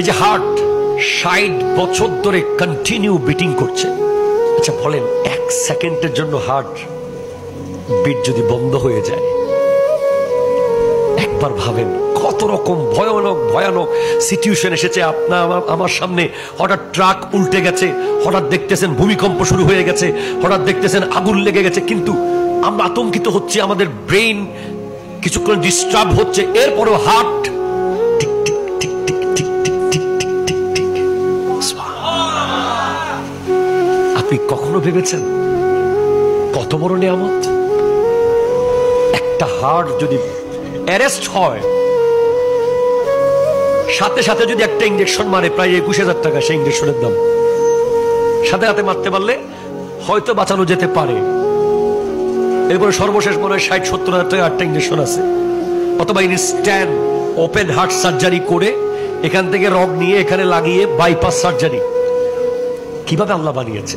এই যে হার্ট 60 বছর ধরে কন্টিনিউ বিটিং করছে, আচ্ছা বলেন 1 সেকেন্ডের জন্য হার্ট বিট যদি বন্ধ হয়ে যায়, একবার ভাবেন কত রকম ভয়ানক ভয়ানক সিচুয়েশন এসেছে আপনার আমার সামনে। হঠাৎ ট্রাক উল্টে গেছে, হঠাৎ দেখতেছেন ভূমিকম্প শুরু হয়ে গেছে, হঠাৎ দেখতেছেন আগুন লেগে গেছে, কিন্তু আমরা আতঙ্কিত হচ্ছি, আমাদের ব্রেইন কিছুক্ষণ ডিস্টার্ব হচ্ছে, এরপরও heart tick tick tick tick tick tick tick tick tick tick. আপনি কখনো ভেবেছেন কত বড় নিয়ামত? একটা হার্ট যদি অ্যারেস্ট হয়, সাথে সাথে যদি একটা ইঞ্জেকশন মারে, প্রায় 21,000 টাকা সেই ইঞ্জেকশনের দাম। সাথে সাথে মারতে পারলে হয়তো বাঁচানো যেতে পারে। এরপরে সর্বশেষ মনে হয় 60-70,000 টাকা একটা ইঞ্জেকশন আছে। অথবা ইনস্ট্যান্ট ওপেন হার্ট সার্জারি করে এখান থেকে রগ নিয়ে এখানে লাগিয়ে বাইপাস সার্জারি। কিভাবে আল্লাহ বানিয়েছে!